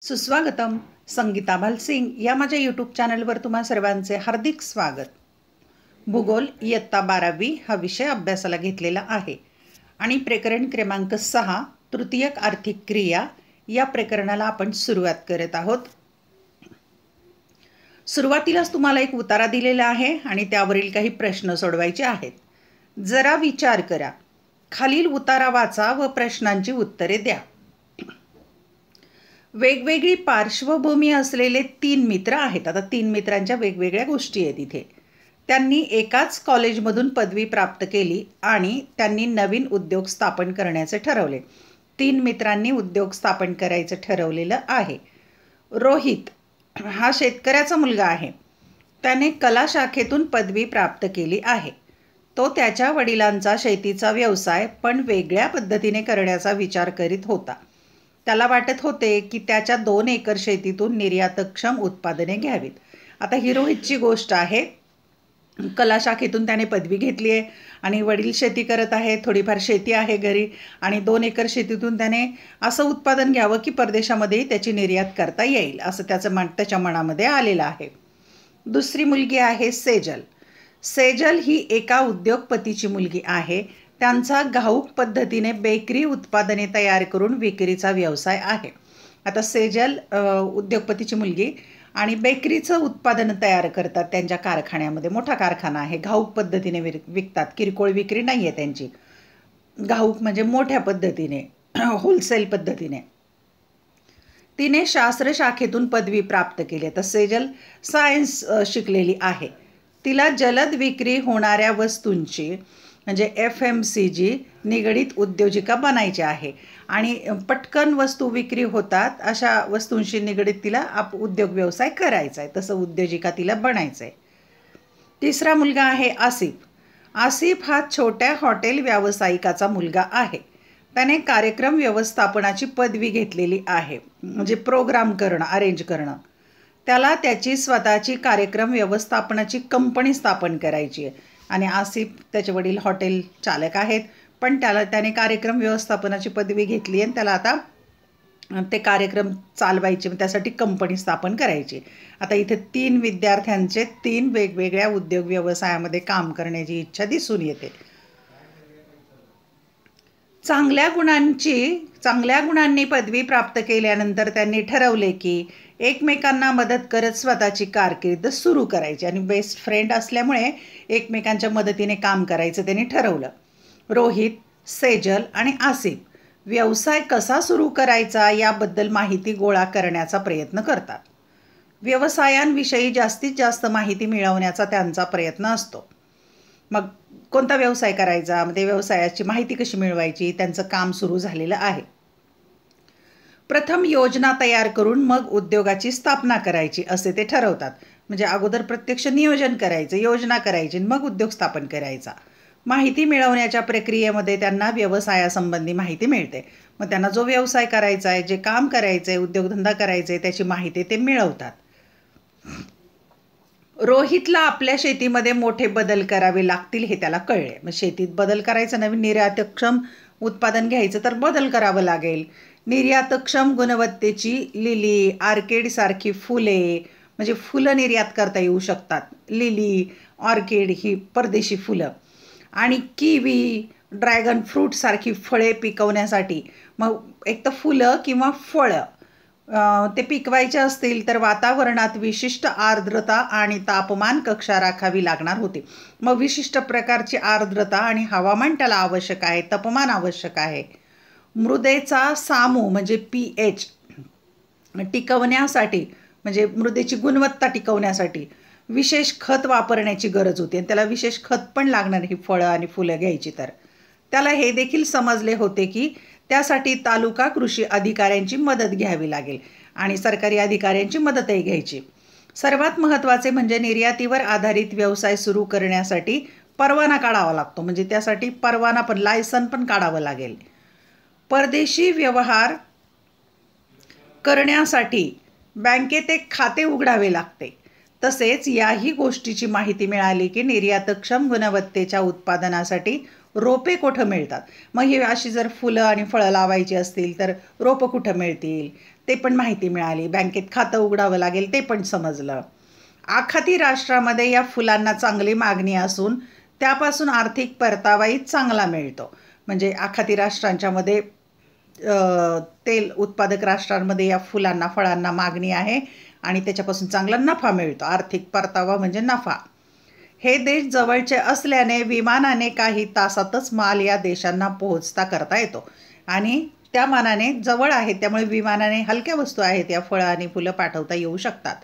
सुस्वागतम. संगीता भालसिंग या माझ्या यूट्यूब चॅनलवर तुम्हा सर्वांचे हार्दिक स्वागत. भूगोल इयत्ता 12वी हा विषय अभ्यासाला घेतलेला आहे आणि प्रकरण क्रमांक 6 तृतीयक आर्थिक क्रिया या प्रकरणाला आपण सुरुवात करत आहोत. सुरुवातीलाच तुम्हाला एक उतारा दिलेला आहे आणि त्यावरील काही प्रश्न सोडवायचे आहेत. जरा विचार करा. खालील उतारा वाचा व प्रश्नांची उत्तरे द्या. वेगवेगळी पार्श्वभूमी असलेले 3 मित्र आहेत. आता 3 मित्रांच्या वेगवेगळ्या गोष्टी आहेत इथे. त्यांनी एकाच कॉलेजमधून पदवी प्राप्त केली आणि त्यांनी नवीन उद्योग स्थापन करण्याचे ठरवले. 3 मित्रांनी उद्योग स्थापन करायचं ठरवलेलं आहे. रोहित हा शेतकऱ्याचा मुलगा आहे. त्याने कला शाखेतून पदवी प्राप्त केली आहे. तो त्याच्या वडिलांचा शेतीचा व्यवसाय पण वेगळ्या पद्धतीने करण्याचा विचार करीत होता. त्याला वाटत होते की त्याच्या 2 एकर शेतीतून निर्यातक्षम उत्पादने घ्यावीत. आता ही रोहितची गोष्ट आहे. कला शाखेतून त्याने पदवी घेतली आहे आणि वडील शेती करत आहे. थोडीफार शेती आहे घरी आणि 2 एकर शेतीतून त्याने असं उत्पादन घ्यावं की परदेशामध्येही त्याची निर्यात करता येईल असं त्याच्या मनामध्ये आलेलं आहे. दुसरी मुलगी आहे सेजल. सेजल ही एका उद्योगपतीची मुलगी आहे. त्यांचा घाऊक पद्धतीने बेकरी उत्पादने तयार करून विक्रीचा व्यवसाय आहे. आता सेजल उद्योगपतीची मुलगी आणि बेकरीचं उत्पादन तयार करतात त्यांच्या कारखान्यामध्ये. मोठा कारखाना आहे. घाऊक पद्धतीने विकतात. किरकोळ विक्री नाही आहे त्यांची. घाऊक म्हणजे मोठ्या पद्धतीने होलसेल पद्धतीने. तिने शास्त्र शाखेतून पदवी प्राप्त केली. तर सेजल सायन्स शिकलेली आहे. तिला जलद विक्री होणाऱ्या वस्तूंची म्हणजे FMCG निगडीत उद्योजिका बनायची आहे आणि पटकन वस्तू विक्री होतात अशा वस्तूंशी निगडीत तिला उद्योग व्यवसाय करायचा आहे. तसं उद्योजिका तिला बनायचं आहे. तिसरा मुलगा आहे आसिफ. आसिफ हा छोट्या हॉटेल व्यावसायिकाचा मुलगा आहे. त्याने कार्यक्रम व्यवस्थापनाची पदवी घेतलेली आहे. म्हणजे प्रोग्राम करणं, अरेंज करणं. त्याला त्याची स्वतःची कार्यक्रम व्यवस्थापनाची कंपनी स्थापन करायची आहे आणि आसिफ त्याचे वडील हॉटेल चालक आहेत पण त्याने कार्यक्रम व्यवस्थापनाची पदवी घेतली आणि त्याला आता ते कार्यक्रम चालवायचे, त्यासाठी कंपनी स्थापन करायची. आता इथे 3 विद्यार्थ्यांचे 3 वेगवेगळ्या उद्योग व्यवसायामध्ये काम करण्याची इच्छा दिसून येते. चांगल्या गुणांनी पदवी प्राप्त केल्यानंतर त्यांनी ठरवले की एकमेकांना मदत करत स्वतःची कारकीर्द सुरू करायची आणि बेस्ट फ्रेंड असल्यामुळे एकमेकांच्या मदतीने काम करायचं त्यांनी ठरवलं. रोहित, सेजल आणि आसिफ व्यवसाय कसा सुरू करायचा याबद्दल माहिती गोळा करण्याचा प्रयत्न करतात. व्यवसायांविषयी जास्तीत जास्त माहिती मिळवण्याचा त्यांचा प्रयत्न असतो. मग कोणता व्यवसाय करायचा, मग ते व्यवसायाची माहिती कशी मिळवायची, त्यांचं काम सुरू झालेलं आहे. प्रथम योजना तयार करून मग उद्योगाची स्थापना करायची असे ते ठरवतात. म्हणजे अगोदर प्रत्यक्ष नियोजन करायचं, योजना करायची, मग उद्योग स्थापन करायचा. माहिती मिळवण्याच्या प्रक्रियेमध्ये त्यांना व्यवसायासंबंधी माहिती मिळते. मग त्यांना जो व्यवसाय करायचा आहे, जे काम करायचं आहे, उद्योगधंदा करायचा आहे त्याची माहिती ते मिळवतात. रोहितला आपल्या शेतीमध्ये मोठे बदल करावे लागतील हे त्याला कळले. मग शेतीत बदल करायचा, नवीन निर्यातक्षम उत्पादन घ्यायचं तर बदल करावं लागेल. निर्यातक्षम गुणवत्तेची लिली, ऑर्किड सारखी फुले म्हणजे फुलं निर्यात करता येऊ शकतात. लिली, ऑर्किड ही परदेशी फुलं आणि किवी, ड्रॅगन फ्रूट सारखी फळे पिकवण्यासाठी मग एक तर फुलं किंवा फळं ते पिकवायचे असतील तर वातावरणात विशिष्ट आर्द्रता आणि तापमान कक्षा राखावी लागणार होती. मग विशिष्ट प्रकारची आर्द्रता आणि हवामान त्याला आवश्यक आहे, तापमान आवश्यक आहे. मृदेचा सामू म्हणजे pH टिकवण्यासाठी म्हणजे मृदेची गुणवत्ता टिकवण्यासाठी विशेष खत वापरण्याची गरज होती आणि त्याला विशेष खत पण लागणार ही फळं आणि फुलं घ्यायची. तर त्याला हे देखील समजले होते की त्यासाठी तालुका कृषी अधिकाऱ्यांची मदत घ्यावी लागेल आणि सरकारी अधिकाऱ्यांची मदतही घ्यायची. सर्वात महत्त्वाचे म्हणजे निर्यातीवर आधारित व्यवसाय सुरू करण्यासाठी परवाना काढावा लागतो. म्हणजे त्यासाठी परवाना पण, लायसन पण काढावं लागेल. परदेशी व्यवहार करण्यासाठी बँकेत एक खाते उघडावे लागते. तसेच याही गोष्टीची माहिती मिळाली की निर्यातक्षम गुणवत्तेच्या उत्पादनासाठी रोपे कुठं मिळतात. मग ही अशी जर फुलं आणि फळं लावायची असतील तर रोपं कुठं मिळतील, ते पण माहिती मिळाली. बँकेत खातं उघडावं लागेल ते पण समजलं. आखाती राष्ट्रामध्ये या फुलांना चांगली मागणी असून त्यापासून आर्थिक परतावाही चांगला मिळतो. म्हणजे आखाती राष्ट्रांच्यामध्ये तेल उत्पादक राष्ट्रांमध्ये या फुलांना फळांना मागणी आहे आणि त्याच्यापासून चांगला नफा मिळतो. आर्थिक परतावा म्हणजे नफा. हे देश जवळचे असल्याने विमानाने काही तासातच माल या देशांना पोहोचता करता येतो आणि त्या मानाने जवळ आहे त्यामुळे विमानाने हलक्या वस्तू आहेत या फळं आणि फुलं पाठवता येऊ शकतात.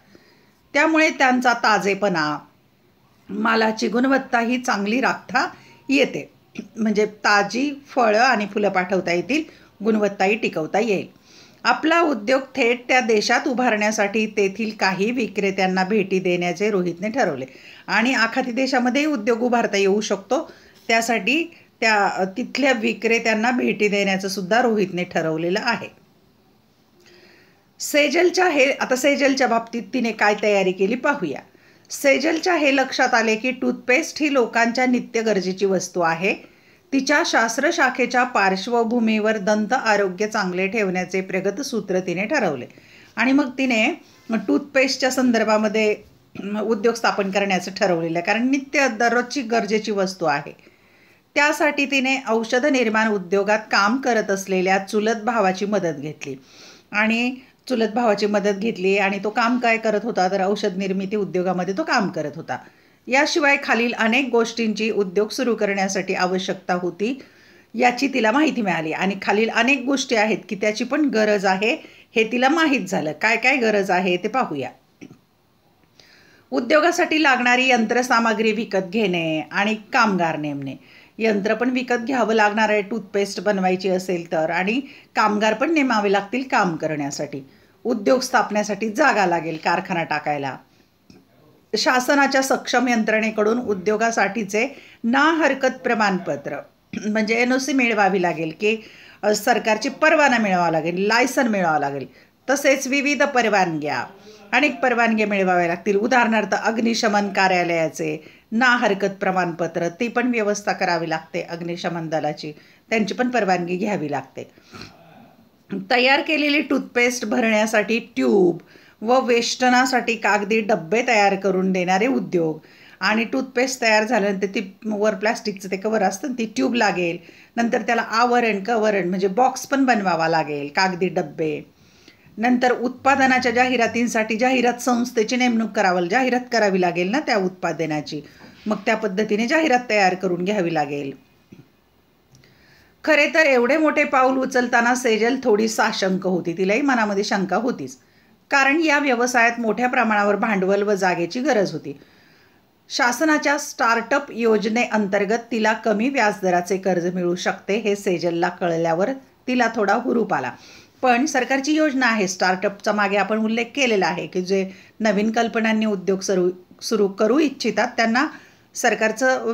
त्यामुळे त्यांचा ताजेपणा, मालाची गुणवत्ता ही चांगली राखता येते. म्हणजे ताजी फळं आणि फुलं पाठवता येतील, गुणवत्ताही टिकवता येईल. आपला उद्योग थेट त्या देशात उभारण्यासाठी तेथील काही विक्रेत्यांना भेटी देण्याचे रोहितने ठरवले आणि आखाती देशामध्येही उद्योग उभारता येऊ शकतो. त्यासाठी त्या तिथल्या विक्रेत्यांना भेटी देण्याचं सुद्धा रोहितने ठरवलेलं आहे. सेजलच्या बाबतीत तिने काय तयारी केली पाहूया. सेजलच्या हे लक्षात आले की टूथपेस्ट ही लोकांच्या नित्य गरजेची वस्तू आहे. तिच्या शास्त्रशाखेच्या पार्श्वभूमीवर दंत आरोग्य चांगले ठेवण्याचे प्रगत सूत्र तिने ठरवले आणि मग तिने टूथपेस्टच्या संदर्भामध्ये उद्योग स्थापन करण्याचं ठरवलेलं आहे, कारण नित्य दररोजची गरजेची वस्तू आहे. त्यासाठी तिने औषध निर्माण उद्योगात काम करत असलेल्या चुलत भावाची मदत घेतली आणि तो काम काय करत होता तर औषध निर्मिती उद्योगामध्ये तो काम करत होता. याशिवाय खालील अनेक गोष्टींची उद्योग सुरू करण्यासाठी आवश्यकता होती याची तिला माहिती मिळाली आणि खालील अनेक गोष्टी आहेत की त्याची पण गरज आहे हे तिला माहीत झालं. काय काय गरज आहे ते पाहूया. उद्योगासाठी लागणारी यंत्रसामग्री विकत घेणे आणि कामगार नेमणे. यंत्र पण विकत घ्यावं लागणार आहे टूथपेस्ट बनवायची असेल तर, आणि कामगार पण नेमावे लागतील काम करण्यासाठी. उद्योग स्थापण्यासाठी जागा लागेल कारखाना टाकायला. शासनाच्या सक्षम यंत्रणेकडून उद्योगासाठीचे ना हरकत प्रमाणपत्र म्हणजे NOC मिळवावी लागेल की सरकारची परवाना मिळवावा लागेल, लायसन मिळवावं लागेल. तसेच विविध परवानग्या, अनेक परवानग्या मिळवाव्या लागतील. उदाहरणार्थ अग्निशमन कार्यालयाचे ना हरकत प्रमाणपत्र, ती पण व्यवस्था करावी लागते. अग्निशमन दलाची त्यांची पण परवानगी घ्यावी लागते. तयार केलेली टूथपेस्ट भरण्यासाठी ट्यूब व वेष्टनासाठी कागदी डब्बे तयार करून देणारे उद्योग आणि टूथपेस्ट तयार झाल्यानंतर ती वर प्लास्टिकचं ते कवर असतं ती ट्यूब लागेल. नंतर त्याला कवरण म्हणजे बॉक्स पण बनवावा लागेल, कागदी डब्बे. नंतर उत्पादनाच्या जाहिरातींसाठी जाहिरात संस्थेची नेमणूक जाहिरात करावी लागेल ना त्या उत्पादनाची. मग त्या पद्धतीने जाहिरात तयार करून घ्यावी लागेल. खरे तर एवढे मोठे पाऊल उचलताना सेजल थोडी साशंक होती. तिलाही मनामध्ये शंका होतीच, कारण या व्यवसायात मोठ्या प्रमाणावर भांडवल व जागेची गरज होती. शासनाच्या स्टार्टअप योजनेअंतर्गत तिला कमी व्याजदराचे कर्ज मिळू शकते हे सेजलला कळल्यावर तिला थोडा हुरूप आला. पण सरकारची योजना आहे स्टार्टअपचा, मागे आपण उल्लेख केलेला आहे की जे नवीन कल्पनांनी उद्योग सुरू करू इच्छितात त्यांना सरकारचं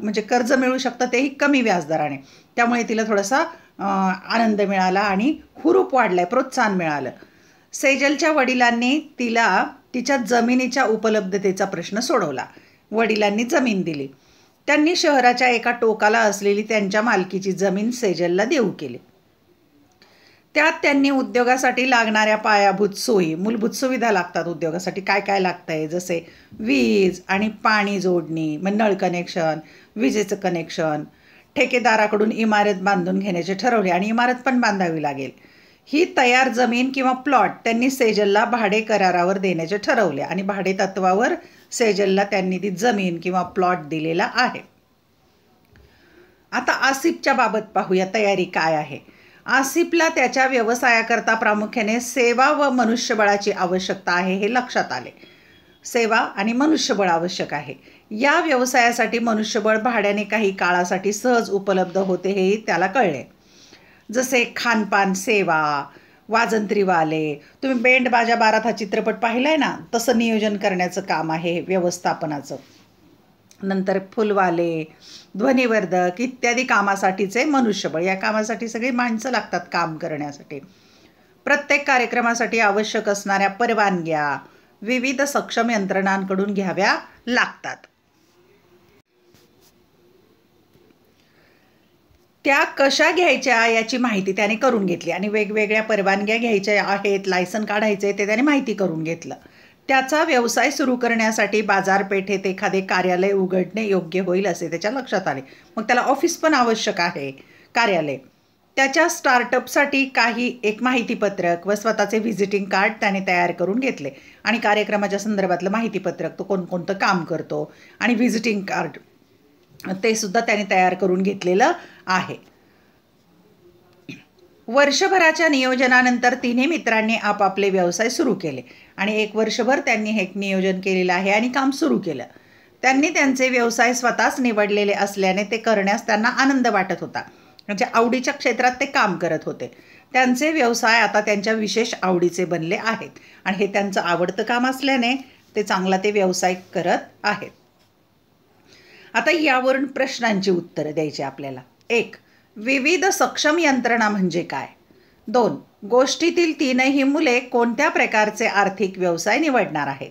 म्हणजे कर्ज मिळू शकतं, तेही कमी व्याजदराने. त्यामुळे तिला थोडासा आनंद मिळाला आणि हुरूप वाढलाय, प्रोत्साहन मिळालं. सेजलच्या वडिलांनी तिला तिच्या जमिनीच्या उपलब्धतेचा प्रश्न सोडवला. वडिलांनी जमीन दिली. त्यांनी शहराच्या एका टोकाला असलेली त्यांच्या मालकीची जमीन सेजलला देऊ केली. त्यात त्यांनी उद्योगासाठी लागणाऱ्या पायाभूत सोयी, मूलभूत सुविधा लागतात उद्योगासाठी, काय काय लागतंय, जसे वीज आणि पाणी जोडणी, मग नळ कनेक्शन, विजेचं कनेक्शन. ठेकेदाराकडून इमारत बांधून घेण्याचे ठरवले आणि इमारत पण बांधावी लागेल. ही तयार जमीन किंवा प्लॉट त्यांनी सेजलला भाडे करारावर देण्याचे ठरवले आणि भाडे तत्वावर सेजलला त्यांनी ती जमीन किंवा प्लॉट दिलेला आहे. आता आसिफच्या बाबत पाहूया तयारी काय आहे. आसिफला त्याच्या व्यवसायाकरता प्रामुख्याने सेवा व मनुष्यबळाची आवश्यकता आहे हे लक्षात आले. सेवा आणि मनुष्यबळ आवश्यक आहे. या व्यवसायासाठी मनुष्यबळ भाड्याने काही काळासाठी सहज उपलब्ध होते हेही त्याला कळले. जसे खानपान सेवा, वाजंत्रीवाले, तुम्ही बेंड बाजा बारात हा चित्रपट पाहिलाय ना, तसं नियोजन करण्याचं काम आहे व्यवस्थापनाचं. नंतर फुलवाले, ध्वनिवर्धक इत्यादी कामासाठीचे मनुष्यबळ, या कामासाठी सगळी माणसं लागतात काम करण्यासाठी. प्रत्येक कार्यक्रमासाठी आवश्यक असणाऱ्या परवानग्या विविध सक्षम यंत्रणांकडून घ्याव्या लागतात. त्या कशा घ्यायच्या याची माहिती त्याने करून घेतली आणि वेगवेगळ्या परवानग्या घ्यायच्या आहेत, लायसन काढायचे ते त्याने माहिती करून घेतलं. त्याचा व्यवसाय सुरू करण्यासाठी बाजारपेठेत एखादे कार्यालय उघडणे योग्य होईल असे त्याच्या लक्षात आले. मग त्याला ऑफिस पण आवश्यक आहे, कार्यालय. त्याच्या स्टार्टअपसाठी एक माहितीपत्रक व स्वतःचे व्हिजिटिंग कार्ड त्याने तयार करून घेतले आणि कार्यक्रमाच्या संदर्भातलं माहितीपत्रक, तो कोणकोणतं काम करतो आणि व्हिजिटिंग कार्ड ते सुद्धा त्याने तयार करून घेतलेलं आहे. वर्षभराच्या नियोजनानंतर तिन्ही मित्रांनी आपापले व्यवसाय सुरू केले आणि 1 वर्षभर त्यांनी हे नियोजन केलेलं आहे आणि काम सुरू केलं. त्यांनी त्यांचे व्यवसाय स्वतःच निवडलेले असल्याने ते करण्यास त्यांना आनंद वाटत होता. म्हणजे आवडीच्या क्षेत्रात ते काम करत होते. त्यांचे व्यवसाय आता त्यांच्या विशेष आवडीचे बनले आहेत आणि हे त्यांचं आवडतं काम असल्याने ते चांगला व्यवसाय करत आहेत. आता यावरून प्रश्नांची उत्तरं द्यायची आपल्याला. 1. विविध सक्षम यंत्रणा म्हणजे काय? 2. गोष्टीतील तीनही मुले कोणत्या प्रकारचे आर्थिक व्यवसाय निवडणार आहेत?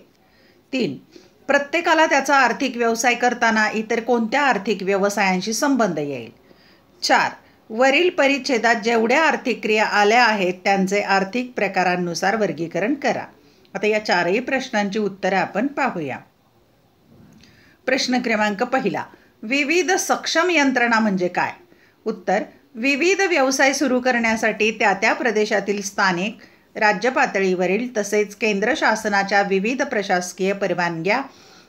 3. प्रत्येकाला त्याचा आर्थिक व्यवसाय करताना इतर कोणत्या आर्थिक व्यवसायांशी संबंध येईल? 4. वरील परिच्छेदात जेवढ्या आर्थिक क्रिया आल्या आहेत त्यांचे आर्थिक प्रकारांनुसार वर्गीकरण करा. आता या 4ही प्रश्नांची उत्तरं आपण पाहूया. प्रश्न क्रमांक 1. विविध सक्षम यंत्रणा म्हणजे काय? उत्तर: विविध व्यवसाय सुरू करण्यासाठी त्या प्रदेशातील स्थानिक, राज्य पातळीवरील तसेच केंद्र शासनाच्या विविध प्रशासकीय परवानग्या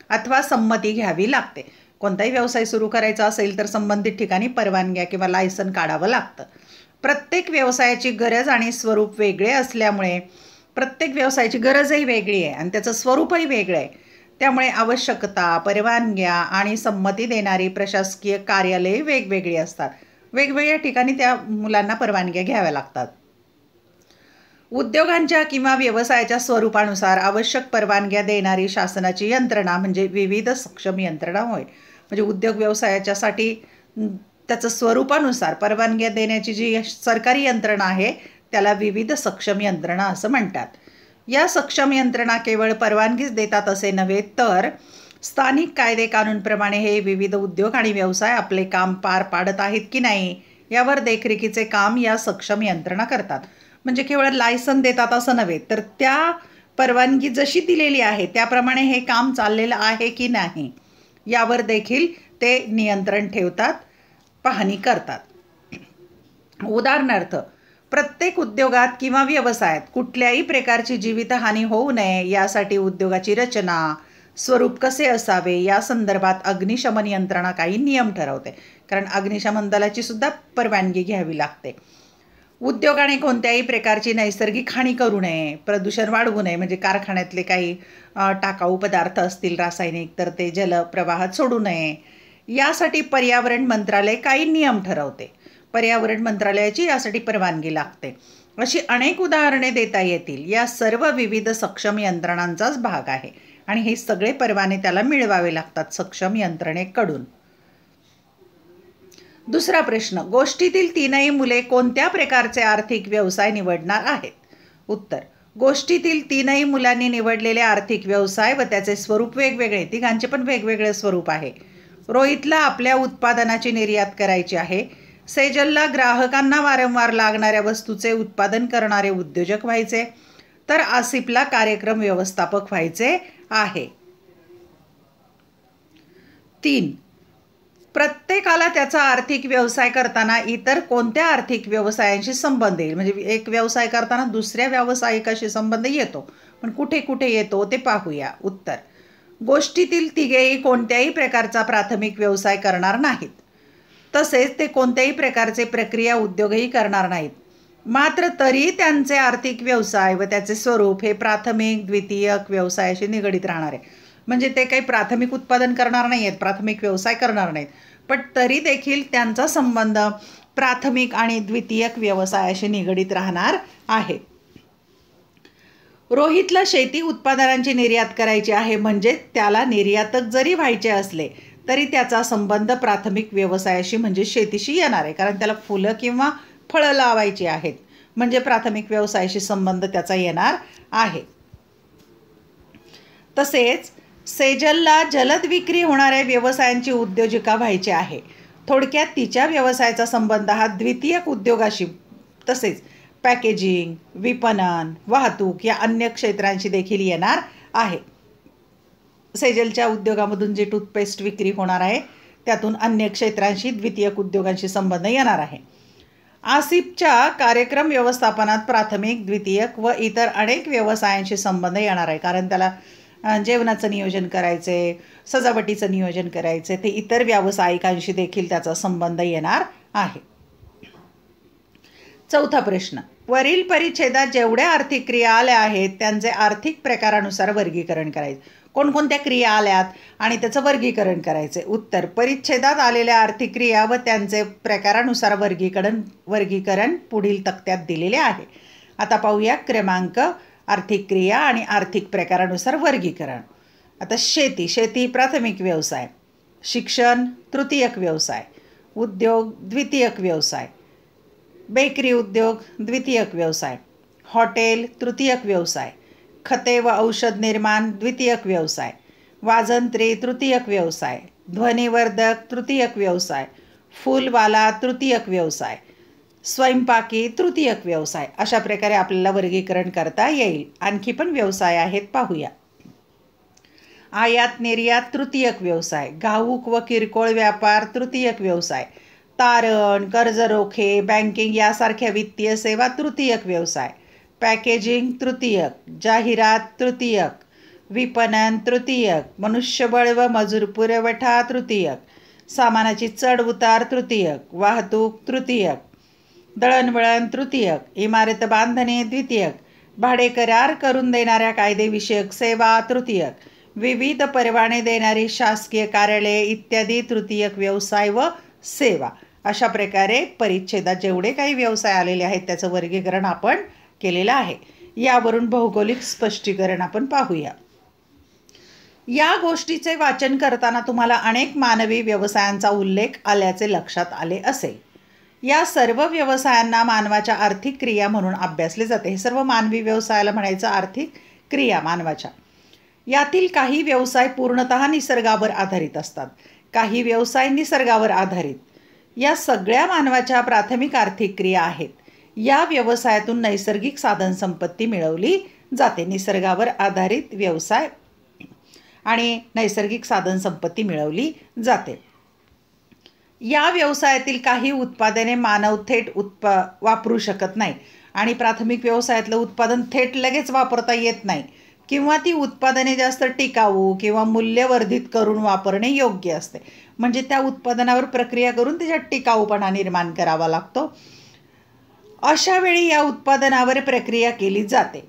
अथवा संमती घ्यावी लागते. कोणताही व्यवसाय सुरू करायचा असेल तर संबंधित ठिकाणी परवानग्या किंवा लायसन काढावं लागतं. प्रत्येक व्यवसायाची गरज आणि स्वरूप वेगळे असल्यामुळे प्रत्येक व्यवसायाची गरजही वेगळी आहे आणि त्याचं स्वरूपही वेगळं आहे. त्यामुळे आवश्यकता, परवानग्या आणि संमती देणारी प्रशासकीय कार्यालये वेगवेगळी असतात. वेगवेगळ्या ठिकाणी त्या मुलांना परवानग्या घ्याव्या लागतात. उद्योगांच्या किंवा व्यवसायाच्या स्वरूपानुसार आवश्यक परवानग्या देणारी शासनाची यंत्रणा म्हणजे विविध सक्षम यंत्रणा होय. म्हणजे उद्योग व्यवसायाच्यासाठी त्याचं स्वरूपानुसार परवानग्या देण्याची जी सरकारी यंत्रणा आहे त्याला विविध सक्षम यंत्रणा असं म्हणतात. या सक्षम यंत्रणा केवळ परवानगीच देतात असे नव्हे तर स्थानिक कायदे कानूनप्रमाणे हे विविध उद्योग आणि व्यवसाय आपले काम पार पाडत आहेत की नाही यावर देखरेखीचे काम या सक्षम यंत्रणा करतात. म्हणजे केवळ लायसन देतात असं नव्हे तर त्या परवानगी जशी दिलेली आहे त्याप्रमाणे हे काम चाललेलं आहे की नाही यावर देखील ते नियंत्रण ठेवतात, पाहणी करतात. उदाहरणार्थ, प्रत्येक उद्योगात किंवा व्यवसायात कुठल्याही प्रकारची जीवितहानी होऊ नये यासाठी उद्योगाची रचना, स्वरूप कसे असावे या संदर्भात अग्निशमन यंत्रणा काही नियम ठरवते. कारण अग्निशमन दलाची सुद्धा परवानगी घ्यावी लागते. उद्योगाने कोणत्याही प्रकारची नैसर्गिक हानी करू नये, प्रदूषण वाढवू नये. म्हणजे कारखान्यातले काही टाकाऊ पदार्थ असतील रासायनिक तर ते जलप्रवाहात सोडू नये यासाठी पर्यावरण मंत्रालय काही नियम ठरवते. पर्यावरण मंत्रालयाची यासाठी परवानगी लागते. अशी अनेक उदाहरणे देता येतील. या सर्व विविध सक्षम यंत्रणांचाच भाग आहे आणि हे सगळे परवाने त्याला मिळवावे लागतात सक्षम यंत्रणेकडून. दुसरा प्रश्न, गोष्टीतील तीनही मुले कोणत्या प्रकारचे आर्थिक व्यवसाय निवडणार आहेत? उत्तर: गोष्टीतील तीनही मुलांनी निवडलेले आर्थिक व्यवसाय व त्याचे स्वरूप वेगवेगळे, तिघांचे पण वेगवेगळे स्वरूप आहे. रोहितला आपल्या उत्पादनाची निर्यात करायची आहे. सेजलला ग्राहकांना वारंवार लागणाऱ्या वस्तूचे उत्पादन करणारे उद्योजक व्हायचे, तर आसिफला कार्यक्रम व्यवस्थापक व्हायचे आहे. 3. प्रत्येकाला त्याचा आर्थिक व्यवसाय करताना इतर कोणत्या आर्थिक व्यवसायांशी संबंध येईल? म्हणजे एक व्यवसाय करताना दुसऱ्या व्यावसायिकाशी संबंध येतो, पण कुठे कुठे येतो ते पाहूया. उत्तर: गोष्टीतील तिघेही कोणत्याही प्रकारचा प्राथमिक व्यवसाय करणार नाहीत. तसेच ते कोणत्याही प्रकारचे प्रक्रिया उद्योगही करणार नाहीत. मात्र तरी त्यांचे आर्थिक व्यवसाय व त्याचे स्वरूप हे प्राथमिक, द्वितीयक व्यवसायाशी निगडीत राहणार आहे. म्हणजे ते काही प्राथमिक उत्पादन करणार नाही आहेत, प्राथमिक व्यवसाय करणार नाहीत, पण तरी देखील त्यांचा संबंध प्राथमिक आणि द्वितीयक व्यवसायाशी निगडीत राहणार आहे. रोहितला शेती उत्पादनांची निर्यात करायची आहे, म्हणजे त्याला निर्यातक जरी व्हायचे असले तरी त्याचा संबंध प्राथमिक व्यवसायाशी म्हणजे शेतीशी येणार आहे. कारण त्याला फुलं किंवा फळं लावायची आहेत, म्हणजे प्राथमिक व्यवसायाशी संबंध त्याचा येणार आहे. तसेच सेजलला जलद विक्री होणाऱ्या व्यवसायांची उद्योजिका व्हायची आहे, थोडक्यात तिच्या व्यवसायाचा संबंध हा द्वितीयक उद्योगाशी तसेच पॅकेजिंग, विपणन, वाहतूक या अन्य क्षेत्रांशी देखील येणार आहे. सेजलच्या उद्योगामधून जी टूथपेस्ट विक्री होणार आहे त्यातून अन्य क्षेत्रांशी द्वितीयक उद्योगांशी संबंध येणार आहे. आसिफच्या कार्यक्रम व्यवस्थापनात प्राथमिक, द्वितीयक व इतर अनेक व्यवसायांशी संबंध येणार आहे, कारण त्याला जेवणाचं नियोजन करायचं आहे, सजावटीचं नियोजन करायचं आहे, ते इतर व्यावसायिकांशी देखील त्याचा संबंध येणार आहे. चौथा प्रश्न, वरील परिच्छेदात जेवढ्या आर्थिक क्रिया आल्या आहेत त्यांचे आर्थिक प्रकारानुसार वर्गीकरण करायचे. कोणकोणत्या क्रिया आल्यात आणि त्याचं वर्गीकरण करायचे. उत्तर, परिच्छेदात आलेल्या आर्थिक क्रिया व त्यांचे प्रकारानुसार वर्गीकरण पुढील तक्त्यात दिलेले आहे. आता पाहूया क्रमांक, आर्थिक क्रिया आणि आर्थिक प्रकारानुसार वर्गीकरण. आता शेती प्राथमिक व्यवसाय, शिक्षण तृतीयक व्यवसाय, उद्योग द्वितीयक व्यवसाय, बेकरी उद्योग द्वितीयक व्यवसाय, हॉटेल तृतीयक व्यवसाय, खते व औषध निर्माण द्वितीयक व्यवसाय, वाजंत्री तृतीयक व्यवसाय, ध्वनिवर्धक तृतीयक व्यवसाय, फूलवाला तृतीयक व्यवसाय, स्वयंपाकी तृतीयक व्यवसाय. अशा प्रकारे आपल्याला वर्गीकरण करता येईल. आणखी पण व्यवसाय आहेत, पाहूया. आयात निर्यात तृतीयक व्यवसाय, घाऊक व किरकोळ व्यापार तृतीयक व्यवसाय, तारण, कर्जरोखे, बँकिंग यासारख्या वित्तीय सेवा तृतीयक व्यवसाय, पॅकेजिंग तृतीयक, जाहिरात तृतीयक, विपणन तृतीयक, मनुष्यबळ व मजूर पुरवठा तृतीयक, सामानाची चढ उतार तृतीयक, वाहतूक तृतीयक, दळणवळण तृतीयक, इमारत बांधणे द्वितीयक, भाडे करार करून देणाऱ्या कायदेविषयक सेवा तृतीयक, विविध परवाने देणारी शासकीय कार्यालये इत्यादी तृतीयक व्यवसाय व सेवा. अशा प्रकारे परिच्छेदात जेवढे काही व्यवसाय आलेले आहेत त्याचं वर्गीकरण आपण केलेलं आहे. यावरून भौगोलिक स्पष्टीकरण आपण पाहूया. या गोष्टीचे वाचन करताना तुम्हाला अनेक मानवी व्यवसायांचा उल्लेख आल्याचे लक्षात आले असेल. या सर्व व्यवसायांना मानवाच्या आर्थिक क्रिया म्हणून अभ्यासले जाते. हे सर्व मानवी व्यवसायाला म्हणायचं आर्थिक क्रिया मानवाच्या. यातील काही व्यवसाय पूर्णतः निसर्गावर आधारित असतात, काही व्यवसाय निसर्गावर आधारित. या सगळ्या मानवाच्या प्राथमिक आर्थिक क्रिया आहेत. या व्यवसायातून नैसर्गिक साधनसंपत्ती मिळवली जाते. निसर्गावर आधारित व्यवसाय आणि नैसर्गिक साधनसंपत्ती मिळवली जाते. या व्यवसायातील काही उत्पादने मानव थेट वापरू शकत नाही आणि प्राथमिक व्यवसायातलं उत्पादन थेट लगेच वापरता येत नाही, किंवा ती उत्पादने जास्त टिकाऊ किंवा मूल्यवर्धित करून वापरणे योग्य असते. म्हणजे त्या उत्पादनावर प्रक्रिया करून त्याच्यात टिकाऊपणा निर्माण करावा लागतो. अशा वेळी या उत्पादनावर प्रक्रिया केली जाते.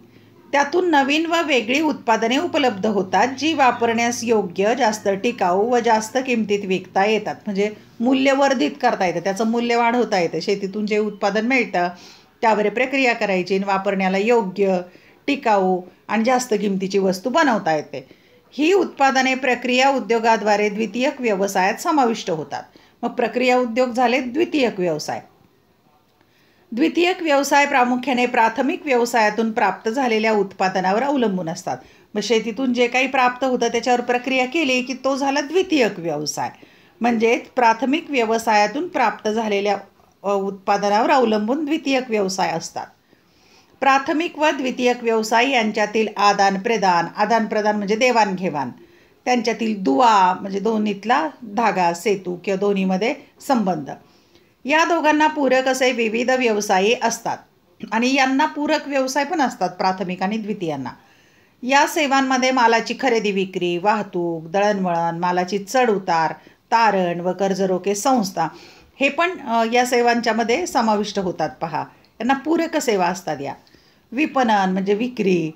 त्यातून नवीन व वेगळी उत्पादने उपलब्ध होतात, जी वापरण्यास योग्य, जास्त टिकाऊ व जास्त किमतीत विकता येतात. म्हणजे मूल्यवर्धित करता येतं, त्याचं मूल्य वाढवता येतं. शेतीतून जे उत्पादन मिळतं त्यावर प्रक्रिया करायची आणि वापरण्याला योग्य, टिकाऊ आणि जास्त किमतीची वस्तू बनवता येते. ही उत्पादने प्रक्रिया उद्योगाद्वारे द्वितीयक व्यवसायात समाविष्ट होतात. मग प्रक्रिया उद्योग झाले द्वितीयक व्यवसाय. द्वितीयक व्यवसाय प्रामुख्याने प्राथमिक व्यवसायातून प्राप्त झालेल्या उत्पादनावर अवलंबून असतात. मग शेतीतून जे काही प्राप्त होतं त्याच्यावर प्रक्रिया केली की तो झाला द्वितीयक व्यवसाय. म्हणजेच प्राथमिक व्यवसायातून प्राप्त झालेल्या उत्पादनावर अवलंबून द्वितीयक व्यवसाय असतात. प्राथमिक व द्वितीयक व्यवसाय यांच्यातील आदानप्रदान म्हणजे देवाणघेवाण, त्यांच्यातील दुवा म्हणजे दोन्हीतला धागा, सेतू किंवा दोन्हीमध्ये संबंध, या दोघांना पूरक असे विविध व्यवसाय असतात आणि यांना पूरक व्यवसाय पण असतात प्राथमिक आणि द्वितीयांना. या सेवांमध्ये मालाची खरेदी विक्री, वाहतूक, दळणवळण, मालाची चढ उतार, तारण व कर्जरोखे संस्था हे पण या सेवांच्यामध्ये समाविष्ट होतात. पहा, यांना पूरक सेवा असतात. या विपणन म्हणजे विक्री,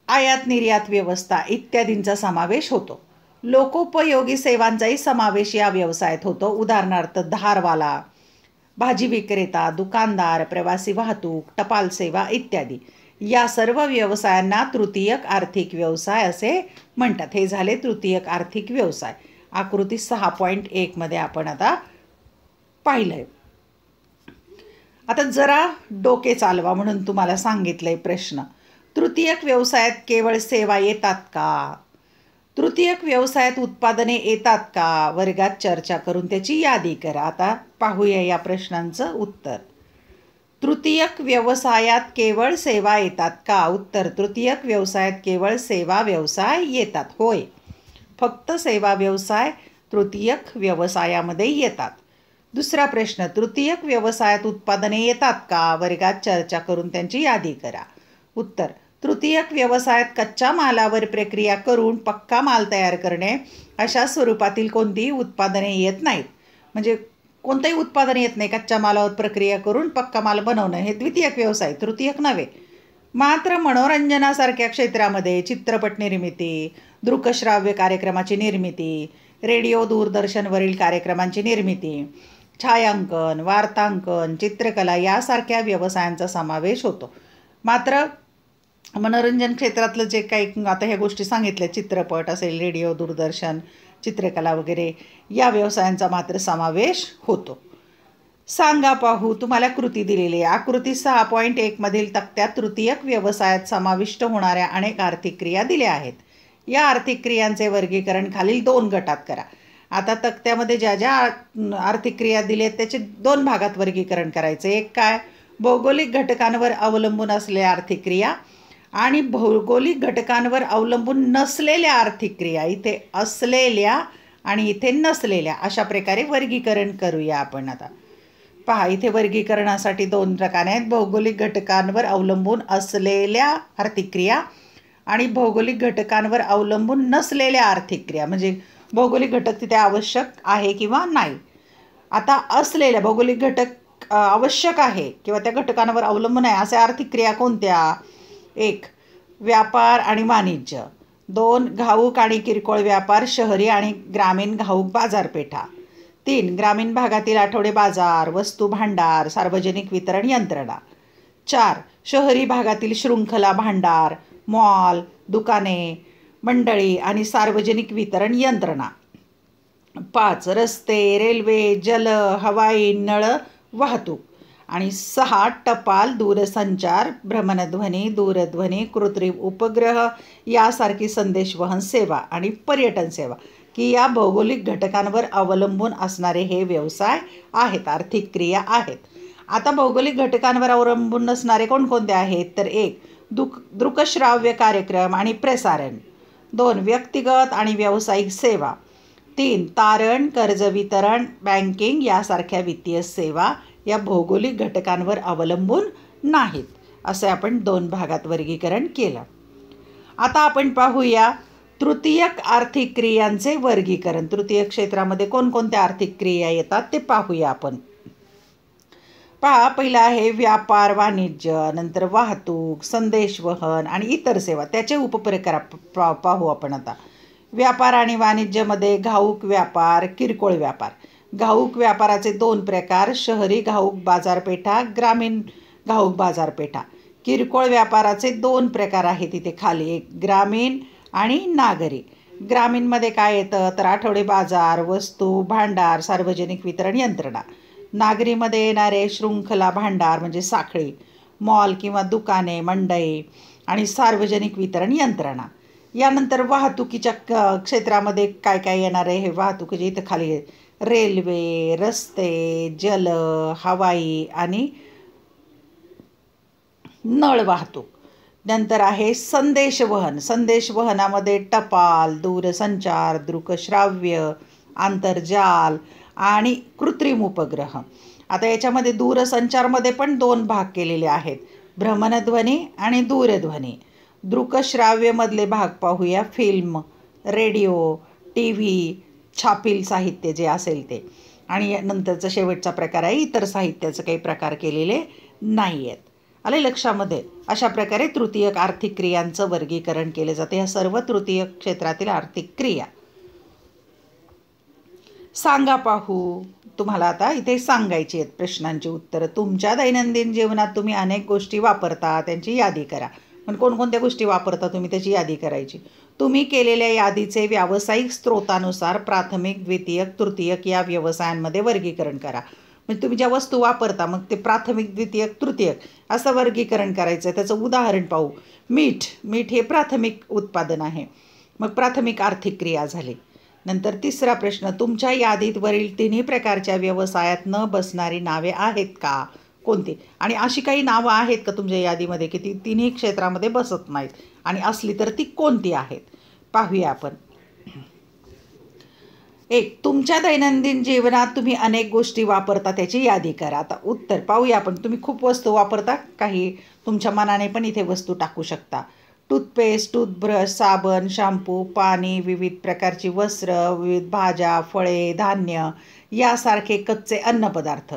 आयात निर्यात व्यवस्था इत्यादींचा समावेश होतो. लोकोपयोगी सेवांचाही समावेश या व्यवसायात होतो. उदाहरणार्थ धारवाला, भाजी विक्रेता, दुकानदार, प्रवासी वाहतूक, टपाल सेवा इत्यादी. या सर्व व्यवसायांना तृतीयक आर्थिक व्यवसाय असे म्हणतात. हे झाले तृतीयक आर्थिक व्यवसाय. आकृती 6.1 मध्ये आपण आता पाहिलंय. आता जरा डोके चालवा म्हणून तुम्हाला सांगितलंय प्रश्न. तृतीयक व्यवसायात केवळ सेवा येतात का? तृतीयक व्यवसायात उत्पादने येतात का? वर्गात चर्चा करून त्याची यादी करा. आता पाहूया या प्रश्नांचं उत्तर. तृतीयक व्यवसायात केवळ सेवा येतात का? उत्तर, तृतीयक व्यवसायात केवळ सेवा व्यवसाय येतात. होय, फक्त सेवा व्यवसाय तृतीयक व्यवसायामध्ये येतात. दुसरा प्रश्न, तृतीयक व्यवसायात उत्पादने येतात का? वर्गात चर्चा करून त्यांची यादी करा. उत्तर, तृतीयक व्यवसायात कच्च्या मालावर प्रक्रिया करून पक्का माल तयार करणे अशा स्वरूपातील कोणतीही उत्पादने येत नाहीत. म्हणजे कोणतंही उत्पादन येत नाही कच्च्या मालावर प्रक्रिया करून पक्का माल बनवणं, हे द्वितीयक व्यवसाय, तृतीयक नव्हे. मात्र मनोरंजनासारख्या क्षेत्रामध्ये चित्रपट निर्मिती, दृकश्राव्य कार्यक्रमाची निर्मिती, रेडिओ दूरदर्शनवरील कार्यक्रमांची निर्मिती, छायांकन, वार्तांकन, चित्रकला यासारख्या व्यवसायांचा समावेश होतो. मात्र मनोरंजन क्षेत्रातलं जे काही आता ह्या गोष्टी सांगितल्या, चित्रपट असेल, रेडिओ दूरदर्शन, चित्रकला वगैरे, या व्यवसायांचा मात्र समावेश होतो. सांगा पाहू. तुम्हाला कृती दिलेली आहे. आकृती 6.1 मधील तक्त्यात तृतीयक व्यवसायात समाविष्ट होणाऱ्या अनेक आर्थिक क्रिया दिल्या आहेत. या आर्थिक क्रियांचे वर्गीकरण खालील 2 गटात करा. आता तक्त्यामध्ये ज्या ज्या आर्थिक क्रिया दिल्या आहेत त्याचे 2 भागात वर्गीकरण करायचं. एक काय, भौगोलिक घटकांवर अवलंबून असलेल्या आर्थिक क्रिया आणि भौगोलिक घटकांवर अवलंबून नसलेल्या आर्थिक क्रिया. इथे असलेल्या आणि इथे नसलेल्या अशा प्रकारे वर्गीकरण करूया आपण. आता पहा, इथे वर्गीकरणासाठी 2 प्रकार आहेत. भौगोलिक घटकांवर अवलंबून असलेल्या आर्थिक क्रिया आणि भौगोलिक घटकांवर अवलंबून नसलेल्या आर्थिक क्रिया. म्हणजे भौगोलिक घटक तिथे आवश्यक आहे किंवा नाही. आता असलेल्या भौगोलिक घटक आवश्यक आहे किंवा त्या घटकांवर अवलंबून आहे अशा आर्थिक क्रिया कोणत्या? 1. व्यापार आणि वाणिज्य. 2. घाऊक आणि किरकोळ व्यापार, शहरी आणि ग्रामीण घाऊक बाजारपेठा. 3. ग्रामीण भागातील आठवडे बाजार, वस्तू भांडार, सार्वजनिक वितरण यंत्रणा. 4. शहरी भागातील शृंखला भांडार, मॉल, दुकाने, मंडळी आणि सार्वजनिक वितरण यंत्रणा. 5. रस्ते, रेल्वे, जल, हवाई, नळ वाहतूक. आणि 6. टपाल, दूरसंचार, भ्रमणध्वनी, दूरध्वनी, कृत्रिम उपग्रह यासारखी संदेशवहन सेवा आणि पर्यटन सेवा, की या भौगोलिक घटकांवर अवलंबून असणारे हे व्यवसाय आहेत, आर्थिक क्रिया आहेत. आता भौगोलिक घटकांवर अवलंबून नसणारे कोणकोणते आहेत? तर 1. दृकश्राव्य कार्यक्रम आणि प्रसारण. 2. व्यक्तिगत आणि व्यावसायिक सेवा. 3. तारण, कर्ज वितरण, बँकिंग यासारख्या वित्तीय सेवा या भौगोलिक घटकांवर अवलंबून नाहीत. असे आपण 2 भागात वर्गीकरण केलं. आता आपण पाहूया तृतीयक आर्थिक क्रियांचे वर्गीकरण. तृतीयक क्षेत्रामध्ये कोणकोणत्या आर्थिक क्रिया येतात ते पाहूया आपण. पहा, पहिला आहे व्यापार वाणिज्य, नंतर वाहतूक, संदेशवहन आणि इतर सेवा. त्याचे उपप्रकार पाहू आपण. आता व्यापार आणि वाणिज्यमध्ये घाऊक व्यापार, किरकोळ व्यापार. घाऊक व्यापाराचे 2 प्रकार, शहरी घाऊक बाजारपेठा, ग्रामीण घाऊक बाजारपेठा. किरकोळ व्यापाराचे 2 प्रकार आहेत इथे खाली, एक ग्रामीण आणि नागरी. ग्रामीणमध्ये काय येतं तर आठवडे बाजार, वस्तू भांडार, सार्वजनिक वितरण यंत्रणा. नागरीमध्ये येणारे शृंखला भांडार म्हणजे साखळी, मॉल किंवा दुकाने, मंडई आणि सार्वजनिक वितरण यंत्रणा. यानंतर वाहतुकीच्या क्षेत्रामध्ये काय काय येणार आहे, हे वाहतुकीचे इथं खाली रेल्वे, रस्ते, जल, हवाई आणि नळ वाहतूक. नंतर आहे संदेशवहन. संदेशवहनामध्ये टपाल, दूरसंचार, दृकश्राव्य, आंतरजाल आणि कृत्रिम उपग्रह. आता याच्यामध्ये दूरसंचारमध्ये पण 2 भाग केलेले आहेत, भ्रमणध्वनी आणि दूरध्वनी. दृकश्राव्यमधले भाग पाहूया, फिल्म, रेडिओ, टी व्ही, छापील साहित्य जे असेल ते. आणि नंतरचा शेवटचा प्रकार आहे इतर साहित्याचं काही प्रकार केलेले नाही आहेत. आले लक्षामध्ये? अशा प्रकारे तृतीयक आर्थिक क्रियांचं वर्गीकरण केले जाते. ह्या सर्व तृतीयक क्षेत्रातील आर्थिक क्रिया. सांगा पाहू. तुम्हाला आता इथे सांगायची आहेत प्रश्नांची उत्तरं. तुमच्या दैनंदिन जीवनात तुम्ही अनेक गोष्टी वापरता, त्यांची यादी करा. पण कोणकोणत्या गोष्टी वापरता तुम्ही त्याची यादी करायची. तुम्ही केलेल्या यादीचे व्यावसायिक स्रोतानुसार प्राथमिक, द्वितीयक, तृतीयक या व्यवसायांमध्ये वर्गीकरण करा. म्हणजे तुम्ही ज्या वस्तू वापरता मग ते प्राथमिक, द्वितीयक, तृतीयक असं वर्गीकरण करायचं आहे. त्याचं उदाहरण पाहू. मीठ हे प्राथमिक उत्पादन आहे. मग प्राथमिक आर्थिक क्रिया झाली. नंतर तिसरा प्रश्न, तुमच्या यादीत वरील तिन्ही प्रकारच्या व्यवसायात न बसणारी नावे आहेत का, कोणती? आणि अशी काही नावं आहेत का तुमच्या यादीमध्ये की ती तिन्ही क्षेत्रामध्ये बसत नाहीत, आणि असली तर ती कोणती आहेत? पाहूया आपण. 1. तुमच्या दैनंदिन जीवनात तुम्ही अनेक गोष्टी वापरता, त्याची यादी करा. आता उत्तर पाहूया आपण. तुम्ही खूप वस्तू वापरता, काही तुमच्या मनाने पण इथे वस्तू टाकू शकता. टूथपेस्ट, टूथब्रश, साबण, शॅम्पू, पाणी, विविध प्रकारची वस्त्र, विविध भाज्या, फळे, धान्य यासारखे कच्चे अन्नपदार्थ,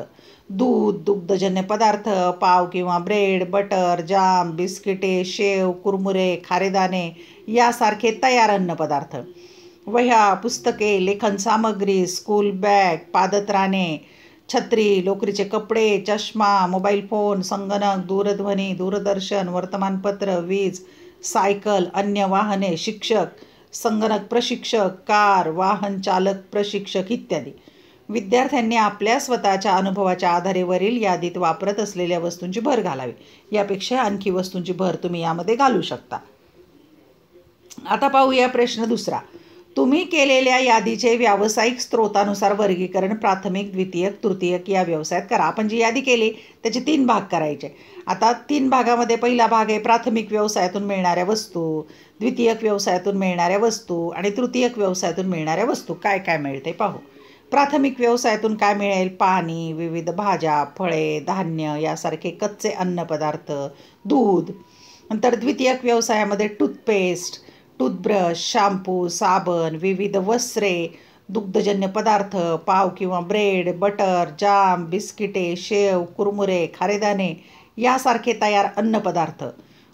दूध, दुग्धजन्य पदार्थ, पाव किंवा ब्रेड, बटर, जाम, बिस्किटे, शेव, कुरमुरे, खारेदाणे यासारखे तयार अन्नपदार्थ, वह्या, पुस्तके, लेखन सामग्री, स्कूल बॅग, पादत्राणे, छत्री, लोकरीचे कपडे, चष्मा, मोबाईल फोन, संगणक, दूरध्वनी, दूरदर्शन, वर्तमानपत्र, वीज, सायकल, अन्य वाहने, शिक्षक, संगणक प्रशिक्षक, कार, वाहन चालक प्रशिक्षक इत्यादी. विद्यार्थ्यांनी आपल्या स्वतःच्या अनुभवाच्या आधारेवरील यादीत वापरत असलेल्या वस्तूंची भर घालावी. यापेक्षा आणखी वस्तूंची भर तुम्ही यामध्ये घालू शकता. आता पाहूया प्रश्न दुसरा. तुम्ही केलेल्या यादीचे व्यावसायिक स्रोतानुसार वर्गीकरण प्राथमिक, द्वितीयक, तृतीयक या व्यवसायात करा. आपण जी यादी केली त्याचे 3 भाग करायचे. आता 3 भागामध्ये पहिला भाग आहे प्राथमिक व्यवसायातून मिळणाऱ्या वस्तू, द्वितीयक व्यवसायातून मिळणाऱ्या वस्तू आणि तृतीयक व्यवसायातून मिळणाऱ्या वस्तू. काय काय मिळते पाहू. प्राथमिक व्यवसायातून काय मिळेल? पाणी, विविध भाज्या, फळे, धान्य यासारखे कच्चे अन्नपदार्थ, दूध. नंतर द्वितीयक व्यवसायामध्ये टूथपेस्ट, टूथब्रश, शॅम्पू, साबण, विविध वस्त्रे, दुग्धजन्य पदार्थ, पाव किंवा ब्रेड, बटर, जाम, बिस्किटे, शेव, कुरमुरे, खारेदाणे यासारखे तयार अन्नपदार्थ,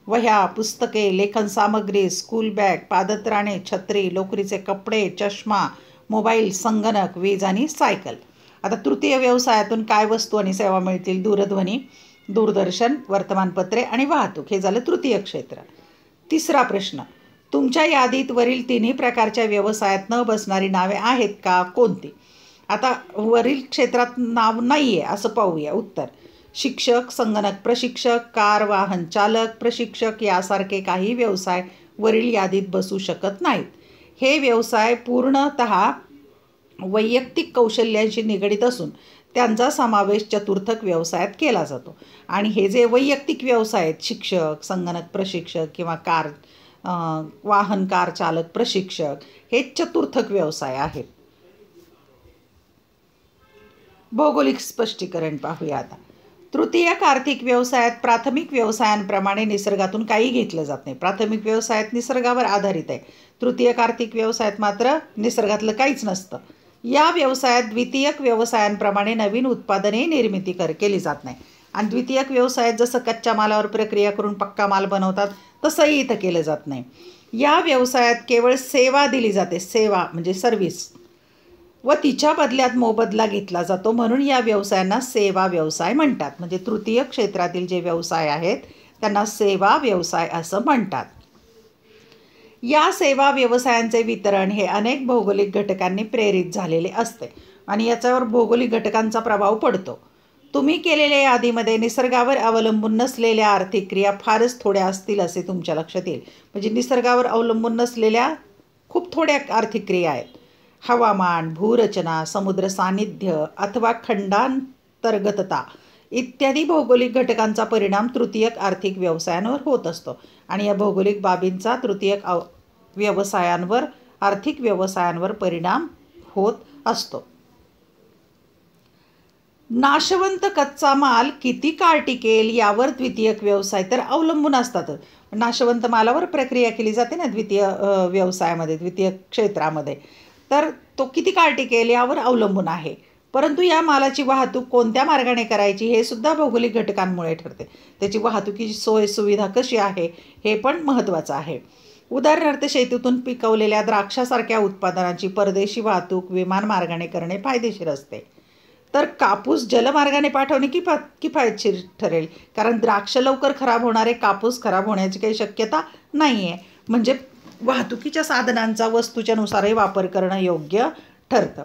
वह्या, पुस्तके, लेखन सामग्री, स्कूल बॅग, पादत्राणे, छत्री, लोकरीचे कपडे, चष्मा, मोबाईल, संगणक, वीज आणि सायकल. आता तृतीय व्यवसायातून काय वस्तू आणि सेवा मिळतील? दूरध्वनी, दूरदर्शन, वर्तमानपत्रे आणि वाहतूक. हे झालं तृतीय क्षेत्र. तिसरा प्रश्न, तुमच्या यादीत वरील तिन्ही प्रकारच्या व्यवसायात न बसणारी नावे आहेत का, कोणती? आता वरील क्षेत्रात नाव नाही आहे असं पाहूया. उत्तर, शिक्षक, संगणक प्रशिक्षक, कार, वाहन चालक प्रशिक्षक यासारखे काही व्यवसाय वरील यादीत बसू शकत नाहीत. हे व्यवसाय पूर्णतः वैयक्तिक कौशल्यांशी निगडीत असून त्यांचा समावेश चतुर्थक व्यवसायात केला जातो. आणि हे जे वैयक्तिक व्यवसाय आहेत, शिक्षक, संगणक प्रशिक्षक किंवा वाहन कार चालक प्रशिक्षक, हे चतुर्थक व्यवसाय आहेत. भौगोलिक स्पष्टीकरण पाहूया आता. तृतीयक आर्थिक व्यवसायात प्राथमिक व्यवसायांप्रमाणे निसर्गातून काही घेतलं जात नाही. प्राथमिक व्यवसायात निसर्गावर आधारित आहे. तृतीयक आर्थिक व्यवसायात मात्र निसर्गातलं काहीच नसतं. या व्यवसायात द्वितीयक व्यवसायांप्रमाणे नवीन उत्पादने निर्मिती केली जात नाही. आणि द्वितीयक व्यवसायात जसं कच्च्या मालावर प्रक्रिया करून पक्का माल बनवतात तसंही इथं केलं जात नाही. या व्यवसायात केवळ सेवा दिली जाते, सेवा म्हणजे सर्व्हिस, व तिच्या बदल्यात मोबदला घेतला जातो. म्हणून या व्यवसायांना सेवा व्यवसाय म्हणतात. म्हणजे तृतीय क्षेत्रातील जे व्यवसाय आहेत त्यांना सेवा व्यवसाय असं म्हणतात. या सेवा व्यवसायांचे वितरण हे अनेक भौगोलिक घटकांनी प्रेरित झालेले असते आणि याच्यावर भौगोलिक घटकांचा प्रभाव पडतो. तुम्ही केलेल्या यादीमध्ये निसर्गावर अवलंबून नसलेल्या आर्थिक क्रिया फारच थोड्या असतील असे तुमच्या लक्षात येईल. म्हणजे निसर्गावर अवलंबून नसलेल्या खूप थोड्या आर्थिक क्रिया आहेत. हवामान, भूरचना, समुद्र सान्निध्य अथवा खंडांतर्गतता इत्यादी भौगोलिक घटकांचा परिणाम तृतीयक आर्थिक व्यवसायांवर होत असतो आणि या भौगोलिक बाबींचा तृतीयक व्यवसायांवर, आर्थिक व्यवसायांवर परिणाम होत असतो. नाशवंत कच्चा माल किती काळ टिकेल यावर द्वितीयक व्यवसाय तर अवलंबून असतात. नाशवंत मालावर प्रक्रिया केली जाते ना द्वितीय व्यवसायामध्ये, द्वितीय क्षेत्रामध्ये, तर तो किती काळ टिकेल यावर अवलंबून आहे. परंतु या मालाची वाहतूक कोणत्या मार्गाने करायची हे सुद्धा भौगोलिक घटकांमुळे ठरते. त्याची वाहतुकीची सोय सुविधा कशी आहे हे पण महत्त्वाचं आहे. उदाहरणार्थ, शेतीतून पिकवलेल्या द्राक्षासारख्या उत्पादनाची परदेशी वाहतूक विमान मार्गाने करणे फायदेशीर असते, तर कापूस जलमार्गाने पाठवणे किफायतशीर ठरेल. कारण द्राक्ष लवकर खराब होणारे, कापूस खराब होण्याची काही शक्यता नाही आहे. म्हणजे वाहतुकीच्या साधनांचा वस्तूच्या नुसारही वापर करणं योग्य ठरतं.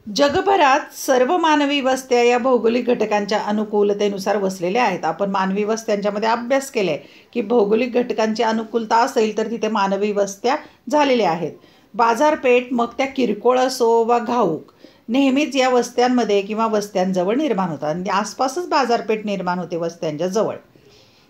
जगभरात सर्व मानवी वस्त्या या भौगोलिक घटकांच्या अनुकूलतेनुसार वसलेल्या आहेत. आपण मानवी वस्त्यांच्यामध्ये अभ्यास केले की भौगोलिक घटकांची अनुकूलता असेल तर तिथे मानवी वस्त्या झालेल्या आहेत. बाजारपेठ मग त्या किरकोळ असो वा घाऊक नेहमीच या वस्त्यांमध्ये किंवा वस्त्यांजवळ निर्माण होतात आणि आसपासच बाजारपेठ निर्माण होते वस्त्यांच्या जवळ.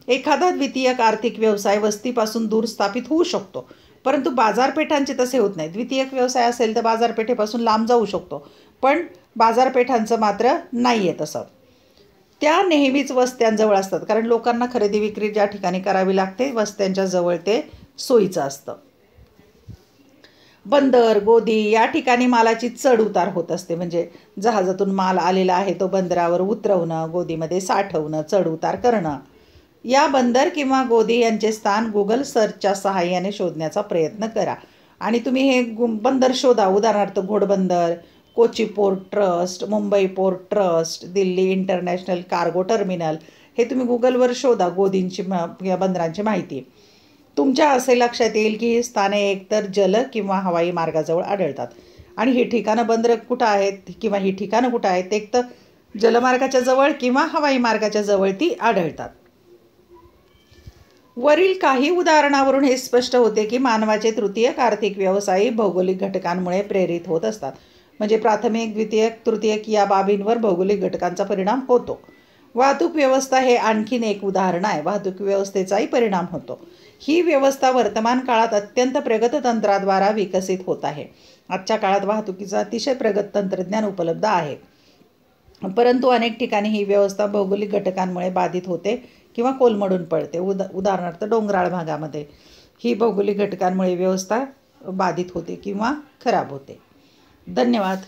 एखादा द्वितीयक आर्थिक व्यवसाय वस्तीपासून दूर स्थापित होऊ शकतो, परंतु बाजारपेठांचे तसे होत नाही. द्वितीयक व्यवसाय असेल तर बाजारपेठेपासून लांब जाऊ शकतो, पण बाजारपेठांचं मात्र नाही आहे तसं. त्या नेहमीच वस्त्यांजवळ असतात, कारण लोकांना खरेदी विक्री ज्या ठिकाणी करावी लागते वस्त्यांच्या जवळ ते सोयीचं असतं. बंदर, गोदी या ठिकाणी मालाची चढ उतार होत असते. म्हणजे जहाजातून माल आलेला आहे तो बंदरावर उतरवणं, गोदीमध्ये साठवणं, चढ उतार करणं. या बंदर किंवा गोदी यांचे स्थान गुगल सर्चच्या सहाय्याने शोधण्याचा प्रयत्न करा आणि तुम्ही हे बंदर शोधा. उदाहरणार्थ Ghodbunder, Kochi port trust, Mumbai port trust, Delhi international cargo terminal हे तुम्ही गुगलवर शोधा. गोदींची या बंदरांची माहिती तुमच्या असे लक्षात येईल की ही स्थाने एकतर जल किंवा हवाई मार्गाजवळ आढळतात. आणि ही ठिकाणं बंदरं कुठं आहेत किंवा ही ठिकाणं कुठं आहेत, एक तर जलमार्गाच्या जवळ किंवा हवाई मार्गाच्या जवळ ती आढळतात. वरील काही उदाहरणावरून हे स्पष्ट होते की मानवाचे तृतीयक आर्थिक व्यवसाय भौगोलिक घटकांमुळे प्रेरित होत असतात. म्हणजे प्राथमिक, द्वितीयक, तृतीयक या बाबींवर भौगोलिक घटकांचा परिणाम होतो. वाहतूक व्यवस्था हे आणखीन एक उदाहरण आहे. वाहतूक व्यवस्थेचाही परिणाम होतो. ही व्यवस्था वर्तमान काळात अत्यंत प्रगत तंत्राद्वारा विकसित होत आहे. आजच्या काळात वाहतुकीचं अतिशय प्रगत तंत्रज्ञान उपलब्ध आहे, परंतु अनेक ठिकाणी ही व्यवस्था भौगोलिक घटकांमुळे बाधित होते किंवा कोलमडून पडते. उदाहरणार्थ डोंगराळ भागामध्ये ही भौगोलिक घटकांमुळे व्यवस्था बाधित होते किंवा खराब होते. धन्यवाद.